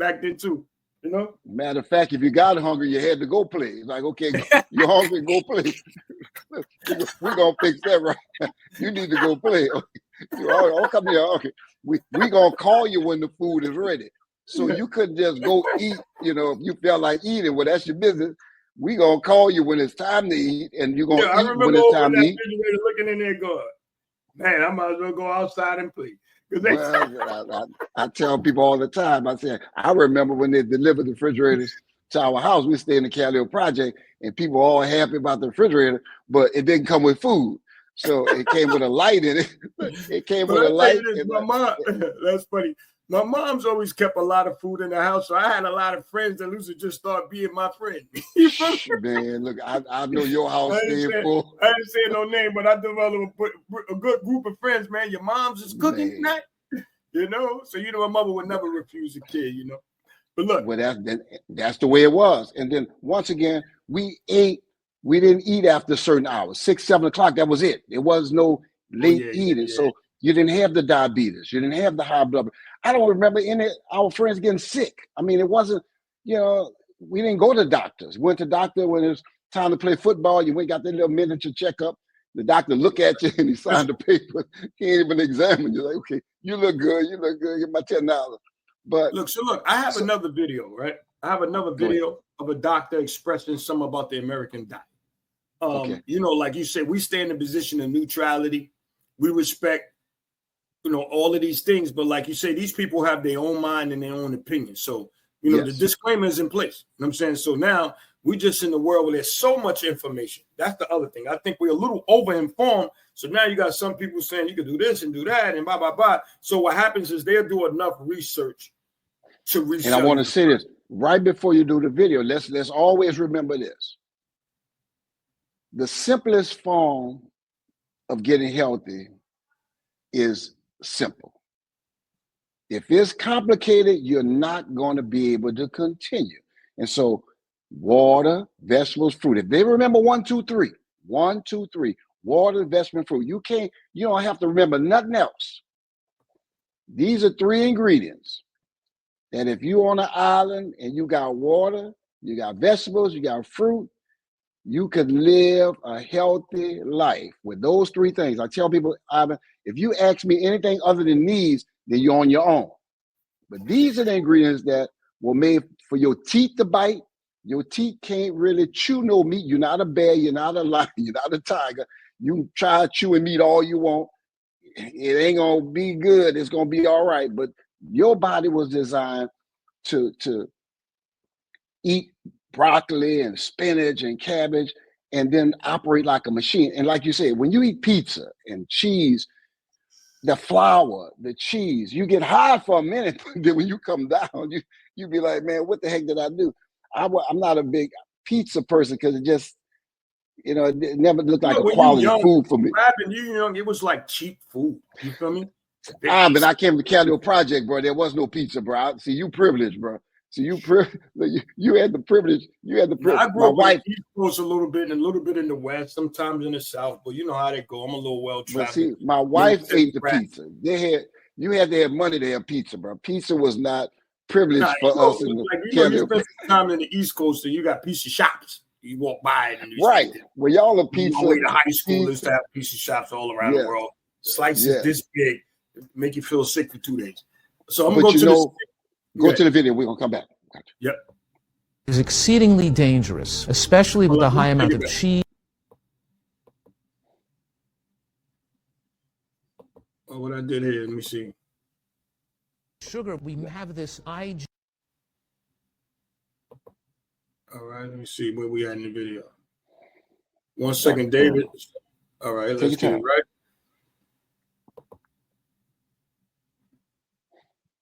back then too. You know. Matter of fact, if you got hungry, you had to go play. It's like, okay, you're hungry, go play. We're gonna fix that right. You need to go play. Oh, come here. Okay, we gonna call you when the food is ready. So you couldn't just go eat. You know, if you felt like eating, well, that's your business. We gonna call you when it's time to eat, and you're gonna eat when it's time to eat. Looking in there, going, man, I might as well go outside and play. Well, I tell people all the time. I say, I remember when they delivered the refrigerators to our house. We stay in the Cali project, and people were all happy about the refrigerator, but it didn't come with food. So it came with a light in it. It came with a light. My mom, that's funny. My mom's always kept a lot of food in the house, so I had a lot of friends that used to just start being my friend. Man, look, I know your house staying full. I didn't say no name, but I developed a good group of friends, man. Your mom's is cooking tonight, you know? So, you know, my mother would never refuse a kid, you know? But look. Well, that's the way it was. And then, once again, we didn't eat after certain hours, 6, 7 o'clock, that was it. There was no late eating. So you didn't have the diabetes. You didn't have the high blood pressure. I don't remember any of our friends getting sick. I mean, it wasn't, you know, we didn't go to doctors. We went to doctor when it was time to play football. You went, got that little miniature checkup. The doctor look at you and he signed the paper. He ain't even examine you. Like, okay, you look good. You look good. Get my $10. But look, I have another video, right? I have another video of a doctor expressing something about the American diet. You know, like you said, we stay in a position of neutrality. We respect, you know, all of these things, but like you say, these people have their own mind and their own opinion. So, you know, the disclaimer is in place. You know what I'm saying? So now we're just in the world where there's so much information. That's the other thing. I think we're a little over-informed. So now you got some people saying you can do this and do that and blah, blah, blah. So what happens is they'll do enough research to research. And I want to say this right before you do the video. Let's always remember this. The simplest form of getting healthy is simple. If it's complicated, you're not going to be able to continue. And so water, vegetables, fruit. If they remember 1, 2, 3, 1, 2, 3, water, vegetable, fruit. You don't have to remember nothing else. These are 3 ingredients that if you're on an island and you got water, you got vegetables, you got fruit, you could live a healthy life with those 3 things. I tell people, Ivan, if you ask me anything other than these, then you're on your own. But these are the ingredients that were made for your teeth to bite. Your teeth can't really chew no meat. You're not a bear. You're not a lion. You're not a tiger. You can try chewing meat all you want. It ain't going to be good. It's going to be all right. But your body was designed to eat broccoli and spinach and cabbage and then operate like a machine. And like you said, when you eat pizza and cheese, the flour, the cheese, you get high for a minute, but then when you come down, you be like, man, what the heck did I do? I'm not a big pizza person because it just, you know, it never looked like a quality food for me. You young, it was like cheap food. You feel me? But I came to Cali project, bro. There was no pizza, bro. See, you privileged, bro. So you had the privilege. You had the privilege. I grew up on the East Coast a little bit and a little bit in the West, sometimes in the South, but you know how they go. I'm a little well-traveled. But see, my wife ate the pizza. You had to have money to have pizza, bro. Pizza was not privileged for us. You spend some time in the East Coast, and you got pizza shops. You walk by it. And right. Well, y'all are pizza. You go to high schoolers to have pizza shops all around the world. Slices this big make you feel sick for 2 days. So I'm going to go to the video. We're going to come back. Gotcha. Yep. Is exceedingly dangerous, especially with the high amount of cheese. Oh, what I did here, let me see. Sugar, we have this IG. All right, let me see where we at in the video. 1 second, David. All right, let's get it right.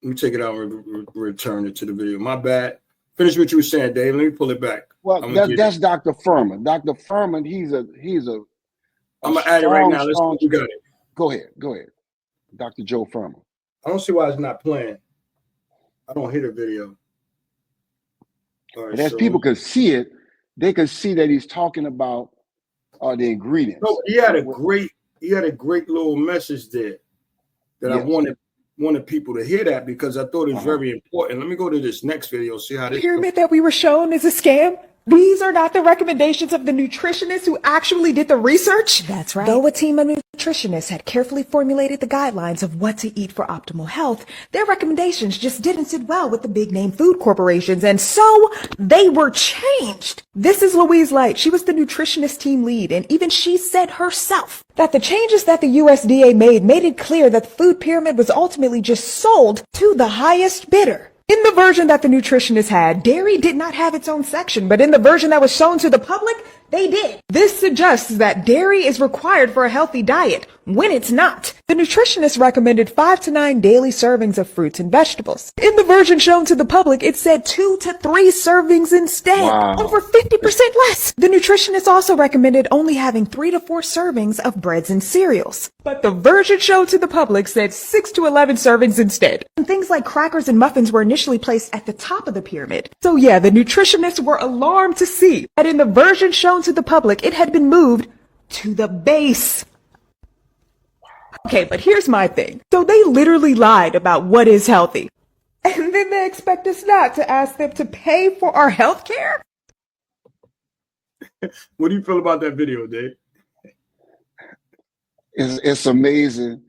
Let me take it out and return it to the video. My bad. Finish what you were saying, Dave. Let me pull it back. Well, that's Dr. Furman. Dr. Furman, he's a. I'm gonna add it right now. Let's see if you got it. Go ahead. Dr. Joe Furman. I don't see why it's not playing. I don't hear the video. All right, as people could see it, they could see that he's talking about the ingredients. No, he had a great little message there that I wanted wanted people to hear that because I thought it was very important. Let me go to this next video, see how this pyramid that we were shown is a scam. These are not the recommendations of the nutritionists who actually did the research. That's right. Though a team of nutritionists had carefully formulated the guidelines of what to eat for optimal health, their recommendations just didn't sit well with the big name food corporations, and so they were changed. This is Louise Light. She was the nutritionist team lead, and even she said herself that the changes that the USDA made it clear that the food pyramid was ultimately just sold to the highest bidder. In the version that the nutritionists had, dairy did not have its own section, but in the version that was shown to the public, they did. This suggests that dairy is required for a healthy diet, when it's not. The nutritionists recommended 5 to 9 daily servings of fruits and vegetables. In the version shown to the public, it said 2 to 3 servings instead, over 50% less. The nutritionists also recommended only having 3 to 4 servings of breads and cereals. But the version shown to the public said 6 to 11 servings instead. And things like crackers and muffins were initially placed at the top of the pyramid. So yeah, the nutritionists were alarmed to see that in the version shown to the public, it had been moved to the base. Okay, but here's my thing. So they literally lied about what is healthy. And then they expect us not to ask them to pay for our health care? What do you feel about that video, Dave? It's amazing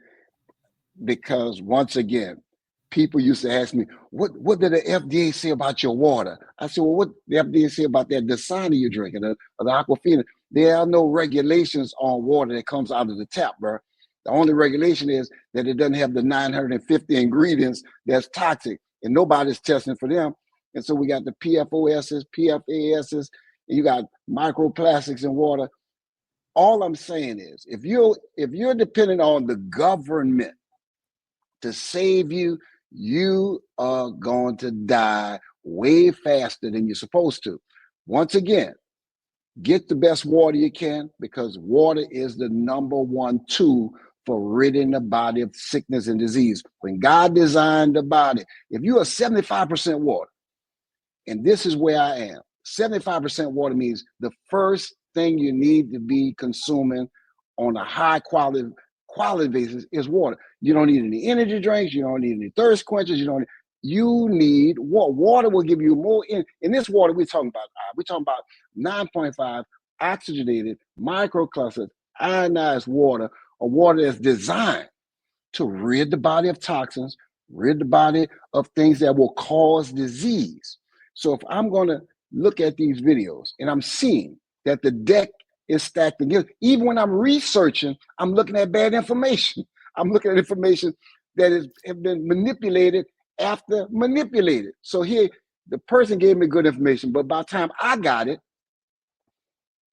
because once again, people used to ask me, what did the FDA say about your water? I said, well, what the FDA say about that Dasani you're drinking, or the Aquafina? There are no regulations on water that comes out of the tap, bro. The only regulation is that it doesn't have the 950 ingredients that's toxic, and nobody's testing for them. And so we got the PFOSs, PFASs, and you got microplastics in water. All I'm saying is, if you're dependent on the government to save you, you are going to die way faster than you're supposed to. Once again, get the best water you can, because water is the #1 tool for ridding the body of sickness and disease. When God designed the body, if you are 75% water, and this is where I am, 75% water means the first thing you need to be consuming on a high quality basis is water. You don't need any energy drinks. You don't need any thirst quenchers. You need water. Water will give you more. In this water we're talking about 9.5 oxygenated microclustered ionized water, a water that's designed to rid the body of toxins, rid the body of things that will cause disease. So if I'm going to look at these videos and I'm seeing that the deck is stacked against, even when I'm researching, I'm looking at bad information. I'm looking at information that has been manipulated after manipulated. So here, the person gave me good information, but by the time I got it,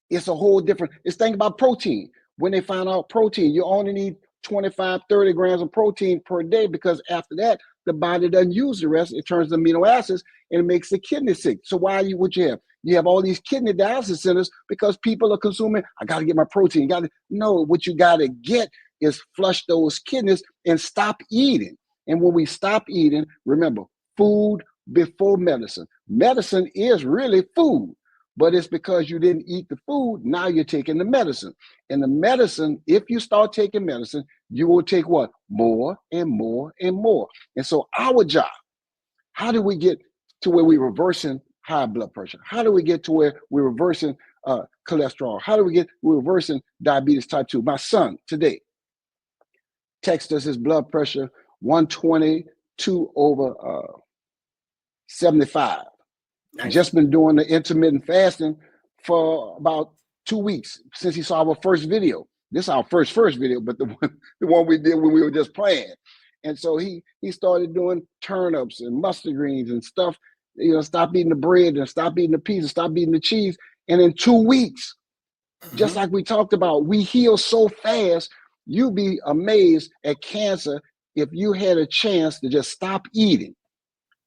it's a whole different, it's think about protein. When they found out protein, you only need 25, 30 grams of protein per day, because after that, the body doesn't use the rest. It turns to amino acids and it makes the kidney sick. So why what you have? You have all these kidney dialysis centers because people are consuming, I got to get my protein. No, what you got to get is flush those kidneys and stop eating. And when we stop eating, remember, food before medicine. Medicine is really food, but it's because you didn't eat the food. Now you're taking the medicine. And the medicine, if you start taking medicine, you will take what? More and more and more. And so our job, how do we get to where we're reversing high blood pressure? How do we get to where we're reversing cholesterol? How do we're reversing diabetes type 2? My son today texted us his blood pressure 122 over 75. Nice. Just been doing the intermittent fasting for about 2 weeks since he saw our first video. This is our first video, but the one we did when we were just playing. And so he started doing turnips and mustard greens and stuff. Stop eating the bread and stop eating the pizza, stop eating the cheese. And in 2 weeks, just like we talked about, we heal so fast. You'd be amazed at cancer if you had a chance to just stop eating.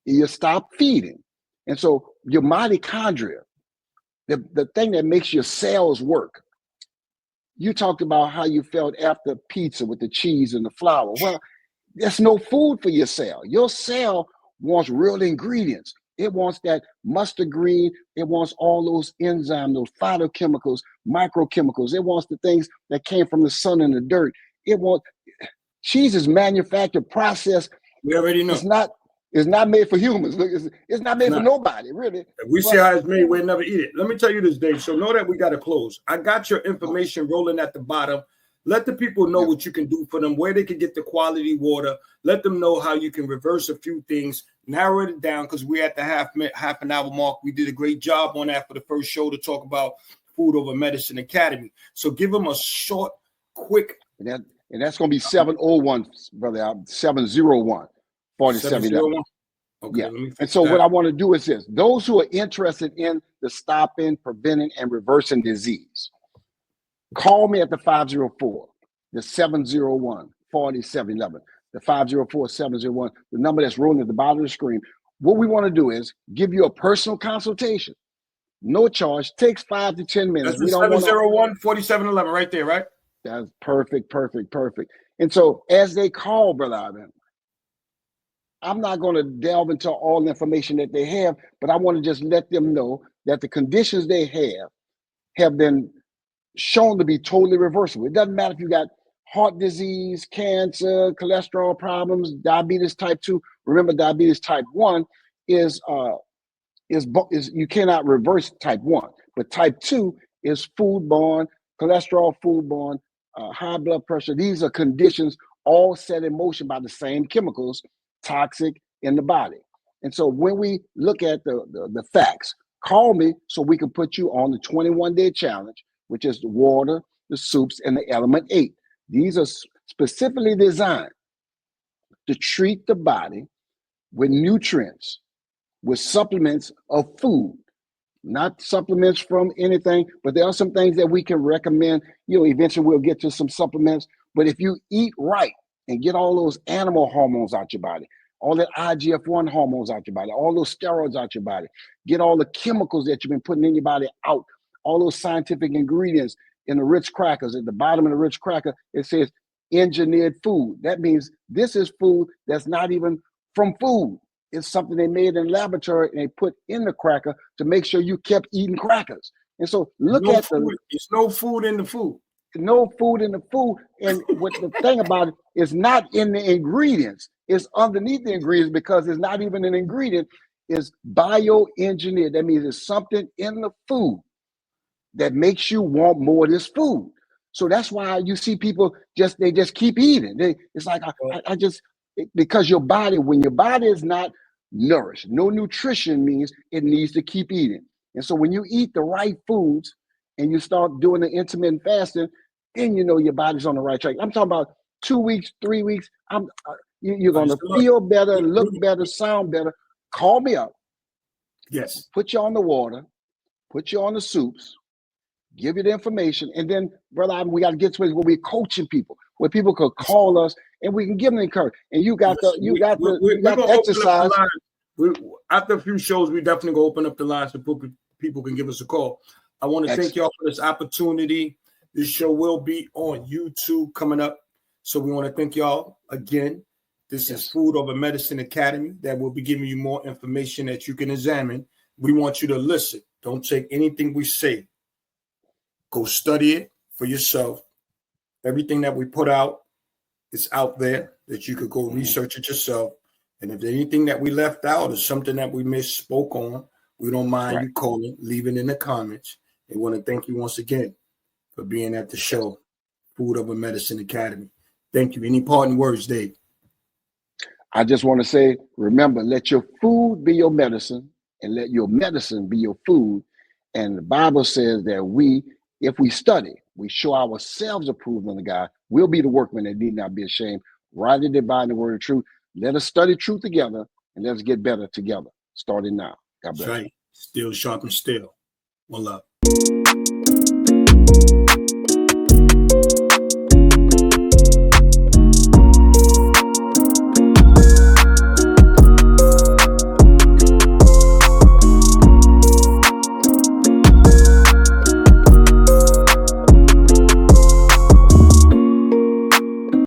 You stop feeding. And so your mitochondria, the thing that makes your cells work. You talked about how you felt after pizza with the cheese and the flour. Well, there's no food for your cell. Your cell wants real ingredients. It wants that mustard green. It wants all those enzymes, those phytochemicals, microchemicals. It wants the things that came from the sun and the dirt. Cheese is manufactured, processed. We already know. It's not made for humans. Look, it's not made for nobody, really. If we see how it's made, we'll never eat it. Let me tell you this, Dave. So know that we got to close. I got your information rolling at the bottom. Let the people know what you can do for them, where they can get the quality water. Let them know how you can reverse a few things. Narrow it down because we're at the half an hour mark. We did a great job on that for the first show to talk about Food Over Medicine Academy. So give them a short, quick. And that's going to be 701, brother. 701. 4711. Okay, yeah. And so what I want to do is this. Those who are interested in the stopping, preventing, and reversing disease, call me at the 504, the 701, 4711, the 504-701, the number that's rolling at the bottom of the screen. What we want to do is give you a personal consultation. No charge. Takes 5 to 10 minutes. That's the 701-4711 right there, right? That's perfect. And so as they call, Brother Ivan, I'm not going to delve into all the information that they have, but I want to just let them know that the conditions they have been shown to be totally reversible. It doesn't matter if you got heart disease, cancer, cholesterol problems, diabetes type 2. Remember, diabetes type 1 is you cannot reverse type 1, but type 2 is foodborne, cholesterol foodborne, high blood pressure. These are conditions all set in motion by the same chemicals, toxic in the body. And so when we look at the facts, call me so we can put you on the 21-day challenge, which is the water, the soups, and the element 8. These are specifically designed to treat the body with nutrients, with supplements of food, not supplements from anything, but there are some things that we can recommend. Eventually we'll get to some supplements, but if you eat right and get all those animal hormones out your body, all that IGF-1 hormones out your body, all those steroids out your body, get all the chemicals that you've been putting in your body out, all those scientific ingredients in the Ritz crackers. At the bottom of the Ritz cracker, it says engineered food. That means this is food that's not even from food. It's something they made in the laboratory and they put in the cracker to make sure you kept eating crackers. And so there's no food in the food. No food in the food. And what the thing about it is not in the ingredients, it's underneath the ingredients because it's not even an ingredient, it's bioengineered. That means it's something in the food that makes you want more of this food. So that's why you see people they just keep eating. It's like, because your body, when your body is not nourished, no nutrition means it needs to keep eating. And so when you eat the right foods and you start doing the intermittent fasting, then your body's on the right track. I'm talking about 2 weeks, 3 weeks. You're going to feel better, look better, sound better. Call me up. Yes. Put you on the water, put you on the soups, give you the information. And then, brother, we got to get to it where we're coaching people, where people could call us and we can give them encouragement. And you got the exercise. After a few shows, we definitely going to open up the lines so people can give us a call. I want to thank y'all for this opportunity. This show will be on YouTube coming up. So we want to thank y'all again. This is Food Over Medicine Academy that will be giving you more information that you can examine. We want you to listen. Don't take anything we say. Go study it for yourself. Everything that we put out is out there that you could go research it yourself. And if there's anything that we left out or something that we misspoke on, we don't mind you calling, leave it in the comments. We want to thank you once again for being at the show, Food Over Medicine Academy. Thank you. Any parting words, Dave? I just want to say, remember, let your food be your medicine and let your medicine be your food. And the Bible says that if we study, we show ourselves approved unto God, we'll be the workmen that need not be ashamed, rightly dividing the word of truth. Let us study truth together and let's get better together, starting now. God bless. That's right. Still sharp and still. One love.